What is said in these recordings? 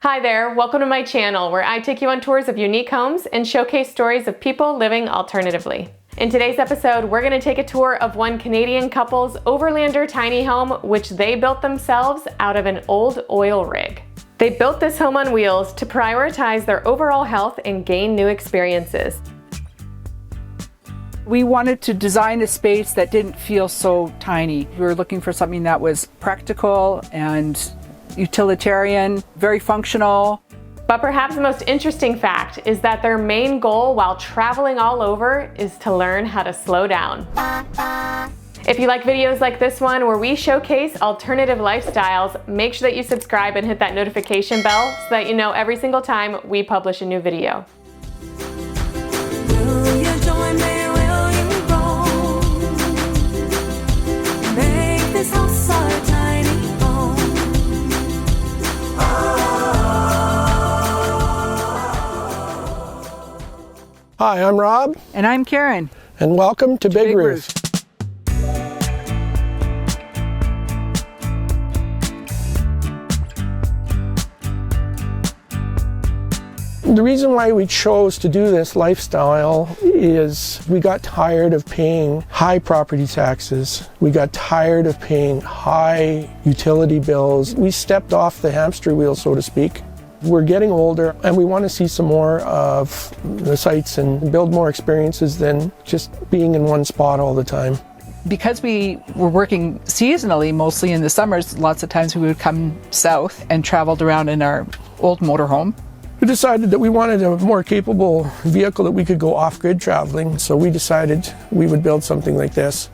Hi there, welcome to my channel where I take you on tours of unique homes and showcase stories of people living alternatively. In today's episode, we're going to take a tour of one Canadian couple's Overlander tiny home, which they built themselves out of an old oil rig. They built this home on wheels to prioritize their overall health and gain new experiences. We wanted to design a space that didn't feel so tiny. We were looking for something that was practical and utilitarian, very functional. But perhaps the most interesting fact is that their main goal while traveling all over is to learn how to slow down. If you like videos like this one where we showcase alternative lifestyles, make sure that you subscribe and hit that notification bell so that you know every single time we publish a new video. Hi, I'm Rob. And I'm Karen. And welcome to Big Ruth. The reason why we chose to do this lifestyle is we got tired of paying high property taxes. We got tired of paying high utility bills. We stepped off the hamster wheel, so to speak. We're getting older and we want to see some more of the sights and build more experiences than just being in one spot all the time. Because we were working seasonally, mostly in the summers, lots of times we would come south and traveled around in our old motorhome. We decided that we wanted a more capable vehicle that we could go off-grid traveling, so we decided we would build something like this.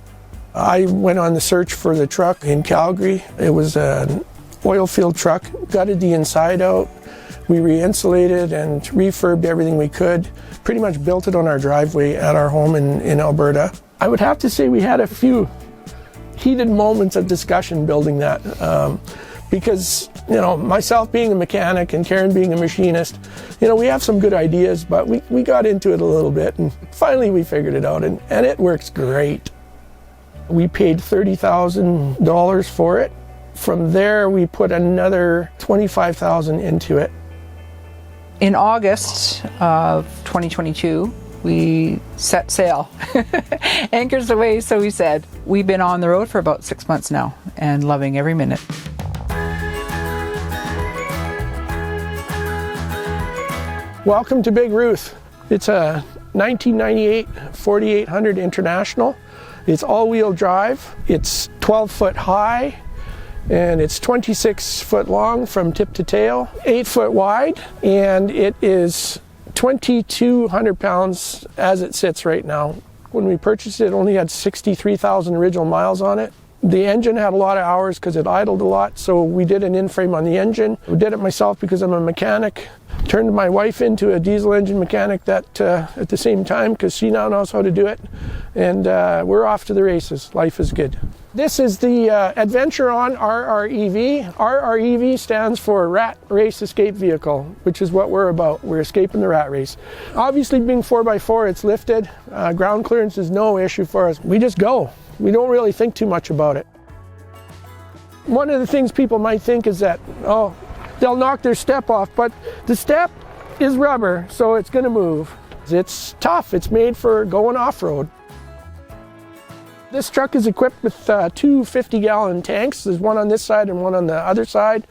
I went on the search for the truck in Calgary. It was an oil-filled truck, gutted the inside out. We re-insulated and refurbed everything we could. Pretty much built it on our driveway at our home in Alberta. I would have to say we had a few heated moments of discussion building that because, you know, myself being a mechanic and Karen being a machinist, you know, we have some good ideas, but we got into it a little bit and finally we figured it out and it works great. We paid $30,000 for it. From there, we put another $25,000 into it. In August of 2022, we set sail. Anchors away, so we said. We've been on the road for about 6 months now and loving every minute. Welcome to Big Ruth. It's a 1998 4800 International. It's all-wheel drive. It's 12 foot high. And it's 26 foot long from tip to tail, 8 foot wide, and it is 2,200 pounds as it sits right now. When we purchased it, it only had 63,000 original miles on it. The engine had a lot of hours because it idled a lot, so we did an in-frame on the engine. I did it myself because I'm a mechanic. Turned my wife into a diesel engine mechanic at the same time because she now knows how to do it. And we're off to the races. Life is good. This is the Adventure On RREV. RREV stands for Rat Race Escape Vehicle, which is what we're about. We're escaping the rat race. Obviously being 4x4, it's lifted. Ground clearance is no issue for us. We just go. We don't really think too much about it. One of the things people might think is that, oh, they'll knock their step off, but the step is rubber, so it's going to move. It's tough. It's made for going off-road. This truck is equipped with two 50-gallon tanks. There's one on this side and one on the other side.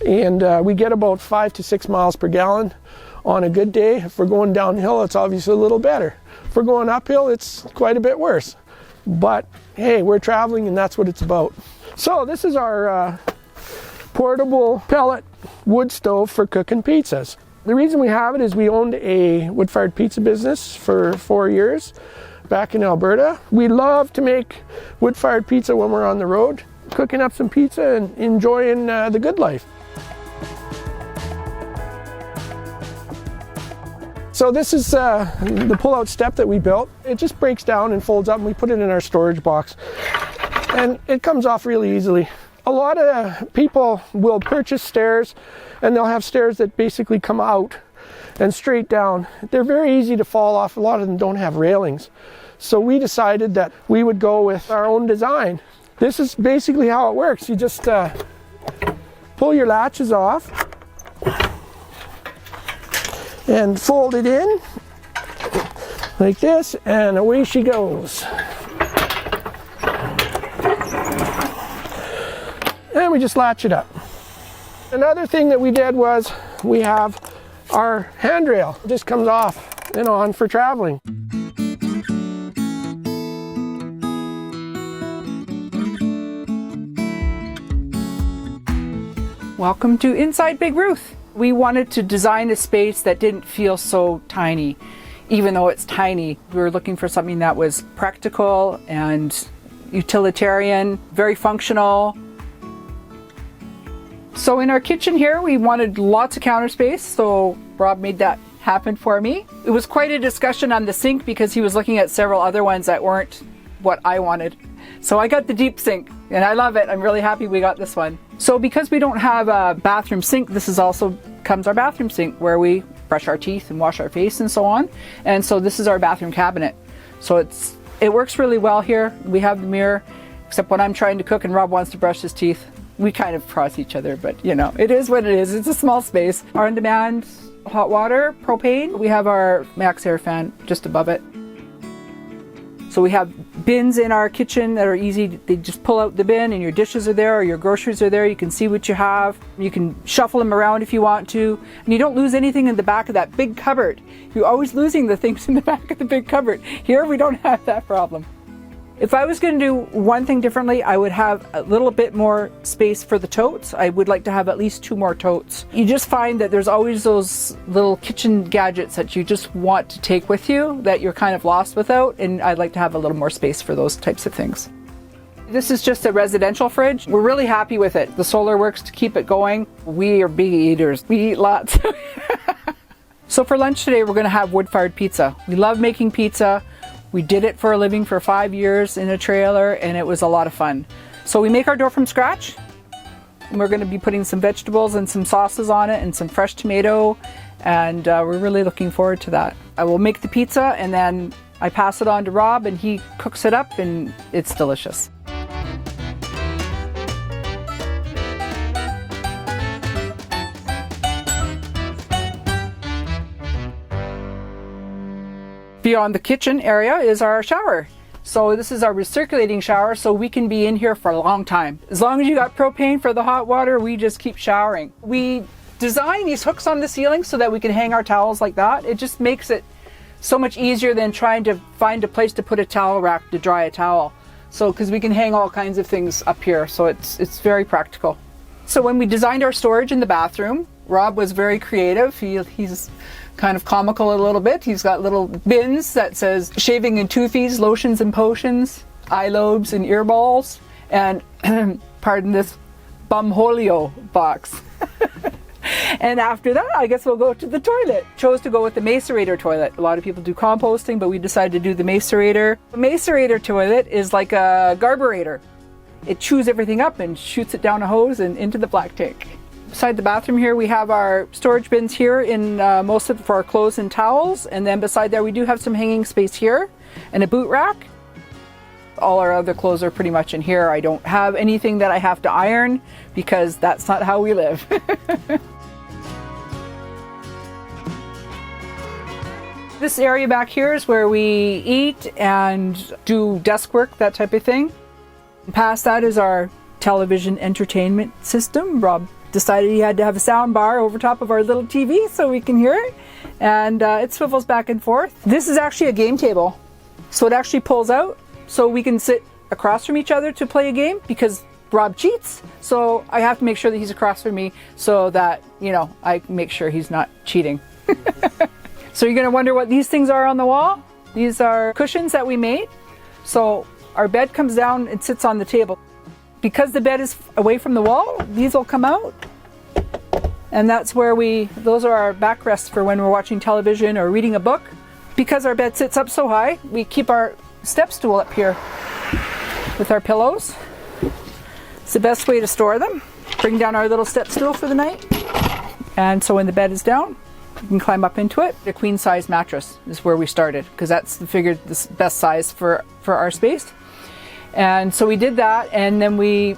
And we get about 5 to 6 miles per gallon on a good day. If we're going downhill, it's obviously a little better. If we're going uphill, it's quite a bit worse. But hey, we're traveling and that's what it's about. So this is our portable pellet wood stove for cooking pizzas. The reason we have it is we owned a wood-fired pizza business for 4 years back in Alberta. We love to make wood-fired pizza when we're on the road, cooking up some pizza and enjoying the good life. So this is the pull-out step that we built. It just breaks down and folds up and we put it in our storage box. And it comes off really easily. A lot of people will purchase stairs and they'll have stairs that basically come out and straight down. They're very easy to fall off. A lot of them don't have railings. So we decided that we would go with our own design. This is basically how it works. You just pull your latches off and fold it in like this, and away she goes. And we just latch it up. Another thing that we did was we have our handrail. It just comes off and on for traveling. Welcome to Inside Big Ruth. We wanted to design a space that didn't feel so tiny. Even though it's tiny, we were looking for something that was practical and utilitarian, very functional. So in our kitchen here, we wanted lots of counter space, so Rob made that happen for me. It was quite a discussion on the sink because he was looking at several other ones that weren't what I wanted. So I got the deep sink, and I love it. I'm really happy we got this one. So because we don't have a bathroom sink, this is also comes our bathroom sink where we brush our teeth and wash our face and so on. And so this is our bathroom cabinet. So it works really well here. We have the mirror, except when I'm trying to cook and Rob wants to brush his teeth, we kind of cross each other, but you know, it is what it is. It's a small space. Our on-demand hot water, propane. We have our Max Air fan just above it. So we have bins in our kitchen that are easy. They just pull out the bin and your dishes are there or your groceries are there. You can see what you have. You can shuffle them around if you want to. And you don't lose anything in the back of that big cupboard. You're always losing the things in the back of the big cupboard. Here we don't have that problem. If I was going to do one thing differently, I would have a little bit more space for the totes. I would like to have at least 2 more totes. You just find that there's always those little kitchen gadgets that you just want to take with you that you're kind of lost without, and I'd like to have a little more space for those types of things. This is just a residential fridge. We're really happy with it. The solar works to keep it going. We are big eaters. We eat lots. So for lunch today, we're going to have wood-fired pizza. We love making pizza. We did it for a living for 5 years in a trailer, and it was a lot of fun. So we make our dough from scratch. And we're going to be putting some vegetables and some sauces on it and some fresh tomato, and we're really looking forward to that. I will make the pizza and then I pass it on to Rob and he cooks it up, and it's delicious. Beyond the kitchen area is our shower. So this is our recirculating shower, so we can be in here for a long time. As long as you got propane for the hot water, we just keep showering. We design these hooks on the ceiling so that we can hang our towels like that. It just makes it so much easier than trying to find a place to put a towel rack to dry a towel. So because we can hang all kinds of things up here, so it's very practical. So when we designed our storage in the bathroom, Rob was very creative. He's kind of comical a little bit. He's got little bins that says shaving and toofies, lotions and potions, eye lobes and ear balls, and pardon this, bumholio box. And after that, I guess we'll go to the toilet. Chose to go with the macerator toilet. A lot of people do composting, but we decided to do the macerator. The macerator toilet is like a garburator. It chews everything up and shoots it down a hose and into the black tank. Beside the bathroom here, we have our storage bins here in most of for our clothes and towels, and then beside there we do have some hanging space here and a boot rack. All our other clothes are pretty much in here. I don't have anything that I have to iron because that's not how we live. This area back here is where we eat and do desk work, that type of thing. And past that is our television entertainment system. Rob decided he had to have a sound bar over top of our little TV so we can hear it, and it swivels back and forth. This is actually a game table, so it actually pulls out so we can sit across from each other to play a game because Rob cheats, so I have to make sure that he's across from me so that, you know, I make sure he's not cheating. So you're gonna wonder what these things are on the wall. These are cushions that we made. So our bed comes down and sits on the table. Because the bed is away from the wall, these will come out. And that's where those are our backrests for when we're watching television or reading a book. Because our bed sits up so high, we keep our step stool up here with our pillows. It's the best way to store them. Bring down our little step stool for the night. And so when the bed is down, you can climb up into it. A queen size mattress is where we started because that's the best size for our space. And so we did that, and then we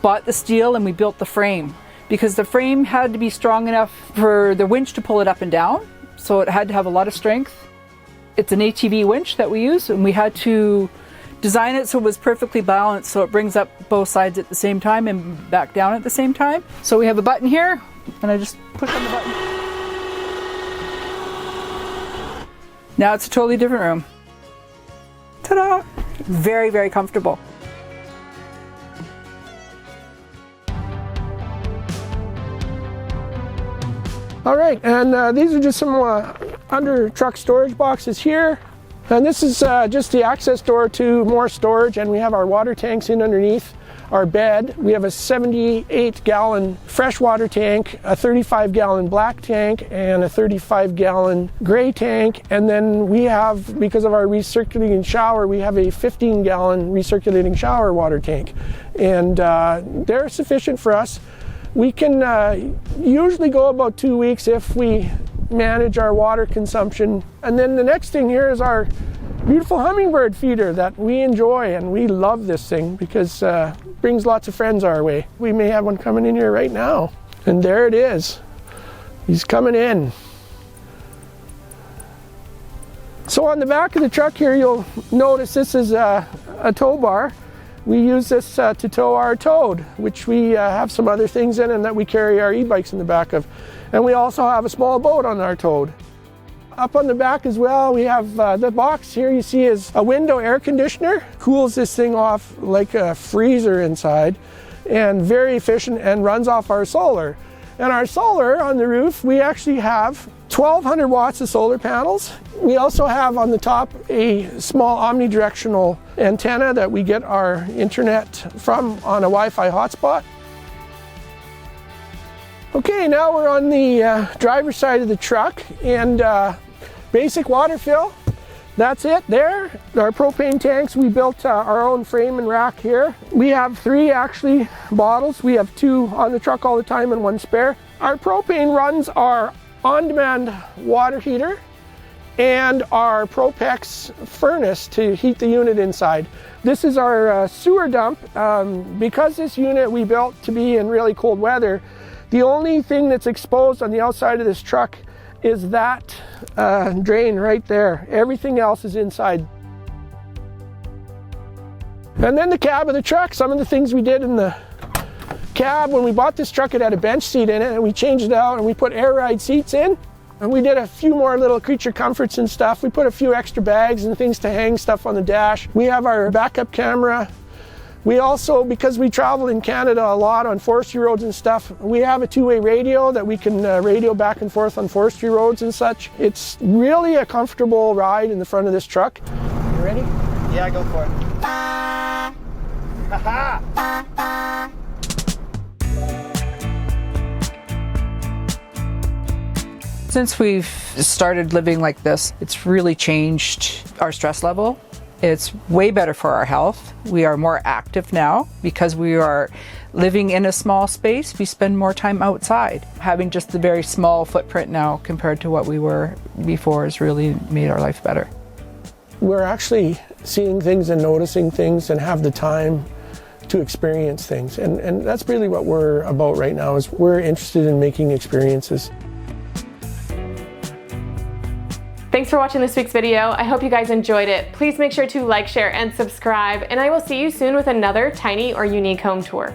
bought the steel and we built the frame because the frame had to be strong enough for the winch to pull it up and down. so it had to have a lot of strength. It's an ATV winch that we use, and we had to design it so it was perfectly balanced, so it brings up both sides at the same time and back down at the same time. So we have a button here, and I just push on the button. Now it's a totally different room. Ta-da! Very, very comfortable. All right, and these are just some under truck storage boxes here. And this is just the access door to more storage, and we have our water tanks in underneath our bed. We have a 78-gallon freshwater tank, a 35-gallon black tank, and a 35-gallon gray tank. And then we have, because of our recirculating shower, we have a 15-gallon recirculating shower water tank. And they're sufficient for us. We can usually go about 2 weeks if we manage our water consumption. And then the next thing here is our beautiful hummingbird feeder that we enjoy, and we love this thing because it brings lots of friends our way. We may have one coming in here right now, and there it is. He's coming in. So on the back of the truck here, you'll notice this is a tow bar. We use this to tow our Toad, which we have some other things in, and that we carry our e-bikes in the back of. And we also have a small boat on our Toad. Up on the back as well, we have the box here you see is a window air conditioner. Cools this thing off like a freezer inside, and very efficient, and runs off our solar. And our solar on the roof, we actually have 1,200 watts of solar panels. We also have on the top a small omnidirectional antenna that we get our internet from on a Wi-Fi hotspot. Okay, now we're on the driver's side of the truck, and basic water fill. That's it there. Our propane tanks, we built our own frame and rack here. We have 3 actually bottles. We have 2 on the truck all the time and 1 spare. Our propane runs our on-demand water heater and our Propex furnace to heat the unit inside. This is our sewer dump. Because this unit we built to be in really cold weather, the only thing that's exposed on the outside of this truck is that drain right there. Everything else is inside. And then the cab of the truck, some of the things we did in the cab, when we bought this truck, it had a bench seat in it, and we changed it out and we put air ride seats in. And we did a few more little creature comforts and stuff. We put a few extra bags and things to hang stuff on the dash. We have our backup camera. We also, because we travel in Canada a lot on forestry roads and stuff, we have a 2-way radio that we can radio back and forth on forestry roads and such. It's really a comfortable ride in the front of this truck. You ready? Yeah, go for it. Ha-ha! Since we've started living like this, it's really changed our stress level. It's way better for our health. We are more active now because we are living in a small space. We spend more time outside. Having just the very small footprint now compared to what we were before has really made our life better. We're actually seeing things and noticing things and have the time to experience things. And that's really what we're about right now, is we're interested in making experiences. Thanks for watching this week's video. I hope you guys enjoyed it. Please make sure to like, share, and subscribe, and I will see you soon with another tiny or unique home tour.